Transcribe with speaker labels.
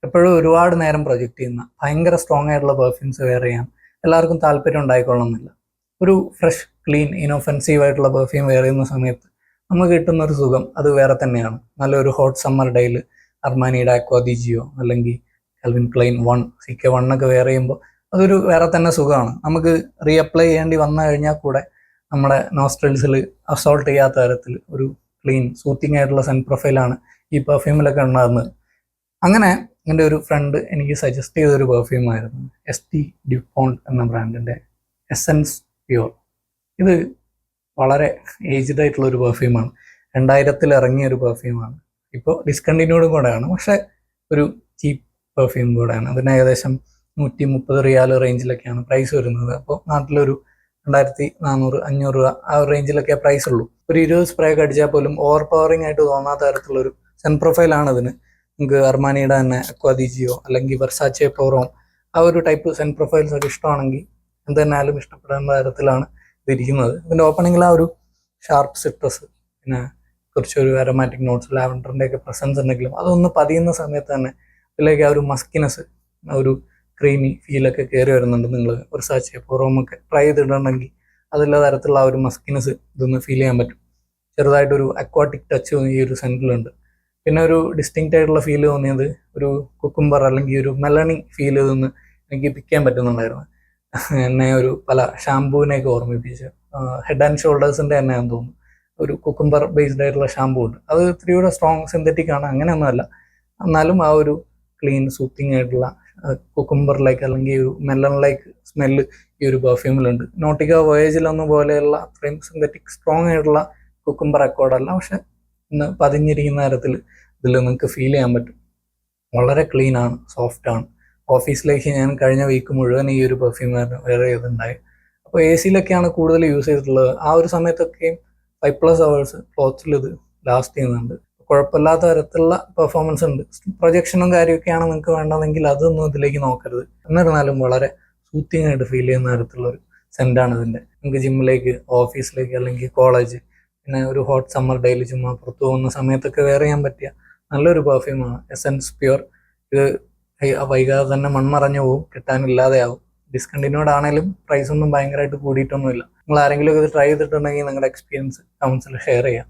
Speaker 1: എപ്പോഴും ഒരുപാട് നേരം പ്രൊജക്റ്റ് ചെയ്യുന്ന ഭയങ്കര സ്ട്രോങ് ആയിട്ടുള്ള പെർഫ്യൂംസ് വെയർ ചെയ്യാൻ എല്ലാവർക്കും താല്പര്യം ഉണ്ടായിക്കൊള്ളുന്നില്ല. ഒരു ഫ്രഷ് ക്ലീൻ ഇനോഫെൻസീവ് ആയിട്ടുള്ള പെർഫ്യൂം വെയർ ചെയ്യുന്ന സമയത്ത് നമുക്ക് കിട്ടുന്ന ഒരു സുഖം അത് വേറെ തന്നെയാണ്. നല്ലൊരു ഹോട്ട് സമ്മർ ഡേയിൽ അർമാനിയുടെ അക്വാദിജിയോ അല്ലെങ്കിൽ കൽവിൻ ക്ലൈൻ CK1 ഒക്കെ വെയർ ചെയ്യുമ്പോൾ അതൊരു വേറെ തന്നെ സുഖമാണ്. നമുക്ക് റീഅപ്ലൈ ചെയ്യേണ്ടി വന്നു കഴിഞ്ഞാൽ കൂടെ നമ്മുടെ നോസ്ട്രൽസിൽ അസോൾട്ട് ചെയ്യാത്ത തരത്തിൽ ഒരു ക്ലീൻ സൂത്തിങ് ആയിട്ടുള്ള സെൻ പ്രൊഫൈലാണ് ഈ പെർഫ്യൂമിലൊക്കെ ഉണ്ടാകുന്നത്. അങ്ങനെ എൻ്റെ ഒരു ഫ്രണ്ട് എനിക്ക് സജസ്റ്റ് ചെയ്തൊരു പെർഫ്യൂമായിരുന്നു ST ഡ്യൂപോണ്ട് എന്ന ബ്രാൻഡിൻ്റെ എസെൻസ് പ്യൂർ. ഇത് വളരെ ഏജ്ഡ് ആയിട്ടുള്ള ഒരു പെർഫ്യൂമാണ്. 2000 ഇറങ്ങിയ ഒരു പെർഫ്യൂമാണ്. ഇപ്പോൾ ഡിസ്കണ്ടിന്യൂഡ് കൂടെയാണ്, പക്ഷേ ഒരു ചീപ്പ് പെർഫ്യൂം കൂടെയാണ്. അതിന് ഏകദേശം 130 റിയാൽ റേഞ്ചിലൊക്കെയാണ് പ്രൈസ് വരുന്നത്. അപ്പോൾ നാട്ടിലൊരു 2400-500 രൂപ ആ ഒരു റേഞ്ചിലൊക്കെ പ്രൈസ് ഉള്ളൂ. ഒരു 20 സ്പ്രേ ഒക്കെ അടിച്ചാൽ പോലും ഓവർ പവറിംഗ് ആയിട്ട് തോന്നാത്ത തരത്തിലുള്ളൊരു സെൻ പ്രൊഫൈലാണ് ഇതിന്. നിങ്ങൾക്ക് അർമാനിയുടെ തന്നെ അക്വാദിജിയോ അല്ലെങ്കിൽ വെർസാച്ചെ പോറോം ആ ഒരു ടൈപ്പ് സെൻ പ്രൊഫൈൽസ് ഒക്കെ ഇഷ്ടമാണെങ്കിൽ എന്തെന്നാലും ഇഷ്ടപ്പെടേണ്ട തരത്തിലാണ് ഇതിരിക്കുന്നത്. ഇതിൻ്റെ ഓപ്പണിങ്ങിൽ ആ ഒരു ഷാർപ്പ് സിട്രസ്, പിന്നെ കുറച്ചൊരു അരോമാറ്റിക് നോട്ട്സ്, ലാവൻഡറിൻ്റെ ഒക്കെ പ്രസൻസ് ഉണ്ടെങ്കിലും അതൊന്ന് പതിയുന്ന സമയത്ത് തന്നെ ഇതിലേക്ക് ആ ഒരു മസ്കിനെസ്, ആ ഒരു ക്രീമി ഫീലൊക്കെ കയറി വരുന്നുണ്ട്. നിങ്ങൾ വെർസാച്ചെ പോറോമൊക്കെ ട്രൈ ചെയ്തിട്ടുണ്ടെങ്കിൽ അതിലുള്ള തരത്തിലുള്ള ആ ഒരു മസ്കിനെസ് ഇതൊന്ന് ഫീൽ ചെയ്യാൻ പറ്റും. ചെറുതായിട്ടൊരു അക്വാട്ടിക് ടച്ച് ഈ ഒരു സെൻറ്റിലുണ്ട്. പിന്നെ ഒരു ഡിസ്റ്റിങ്ക്റ്റ് ആയിട്ടുള്ള ഫീൽ തോന്നിയത് ഒരു കുക്കുംബർ അല്ലെങ്കിൽ ഒരു മെലണി ഫീൽ ഇതൊന്ന് എനിക്ക് പിക്ക് ചെയ്യാൻ പറ്റുന്നുണ്ടായിരുന്നു. എന്നെ ഒരു പല ഷാമ്പൂവിനെയൊക്കെ ഓർമ്മിപ്പിച്ച് ഹെഡ് ആൻഡ് ഷോൾഡേഴ്സിൻ്റെ തന്നെ ആണെന്ന് തോന്നുന്നു. ഒരു കുക്കുംബർ ബേസ്ഡ് ആയിട്ടുള്ള ഷാമ്പൂ ഉണ്ട്. അത് ഇത്തിരിയൂടെ സ്ട്രോങ് സിന്തറ്റിക് ആണ്, അങ്ങനെയൊന്നുമല്ല. എന്നാലും ആ ഒരു ക്ലീൻ സൂത്തിങ് ആയിട്ടുള്ള കുക്കുംബർ ലൈക്ക് അല്ലെങ്കിൽ ഒരു മെലൺ ലൈക്ക് സ്മെല്ല് ഈ ഒരു പെർഫ്യൂമിലുണ്ട്. നോട്ടിക്ക വോയേജിലൊന്നും പോലെയുള്ള അത്രയും സിന്തറ്റിക് സ്ട്രോങ് ആയിട്ടുള്ള കുക്കുംബർ അക്കോർഡല്ല, പക്ഷെ ഇന്ന് പതിഞ്ഞിരിക്കുന്ന തരത്തിൽ ഇതിൽ നിങ്ങൾക്ക് ഫീൽ ചെയ്യാൻ പറ്റും. വളരെ ക്ലീൻ ആണ്, സോഫ്റ്റ് ആണ്. ഓഫീസിലേക്ക് ഞാൻ കഴിഞ്ഞ വീക്ക് മുഴുവൻ ഈ ഒരു പെർഫ്യൂം വേറെ ചെയ്തിട്ടുണ്ടായി. അപ്പോൾ AC-ലൊക്കെയാണ് കൂടുതൽ യൂസ് ചെയ്തിട്ടുള്ളത്. ആ ഒരു സമയത്തൊക്കെയും 5+ hours ക്ലോത്തിൽ ഇത് ലാസ്റ്റ് ചെയ്യുന്നുണ്ട്. കുഴപ്പമില്ലാത്ത തരത്തിലുള്ള പെർഫോമൻസ് ഉണ്ട്. പ്രൊജക്ഷനും കാര്യമൊക്കെയാണ് നിങ്ങൾക്ക് വേണ്ടതെങ്കിൽ അതൊന്നും ഇതിലേക്ക് നോക്കരുത്. എന്നിരുന്നാലും വളരെ സൂത്തിങ് ആയിട്ട് ഫീൽ ചെയ്യുന്ന തരത്തിലുള്ളൊരു സെൻറ്റാണ് ഇതിൻ്റെ. നിങ്ങൾക്ക് ജിമ്മിലേക്ക്, ഓഫീസിലേക്ക് അല്ലെങ്കിൽ കോളേജ്, പിന്നെ ഒരു ഹോട്ട് സമ്മർ ഡേയിൽ ചുമ്മാ പുറത്തു പോകുന്ന സമയത്തൊക്കെ വെയർ ചെയ്യാൻ പറ്റിയ നല്ലൊരു പെർഫ്യൂമാണ് എസെൻസ് പ്യൂർ. ഇത് വൈകാതെ തന്നെ മൺമറഞ്ഞു പോവും, കിട്ടാനില്ലാതെയാവും. ഡിസ്കണ്ടിന്യൂഡ് ആണെങ്കിലും പ്രൈസ് ഒന്നും ഭയങ്കരമായിട്ട് കൂടിയിട്ടൊന്നുമില്ല. നിങ്ങൾ ആരെങ്കിലും ഇത് ട്രൈ ചെയ്തിട്ടുണ്ടെങ്കിൽ നിങ്ങളുടെ എക്സ്പീരിയൻസ് കമൻസിൽ ഷെയർ ചെയ്യാം.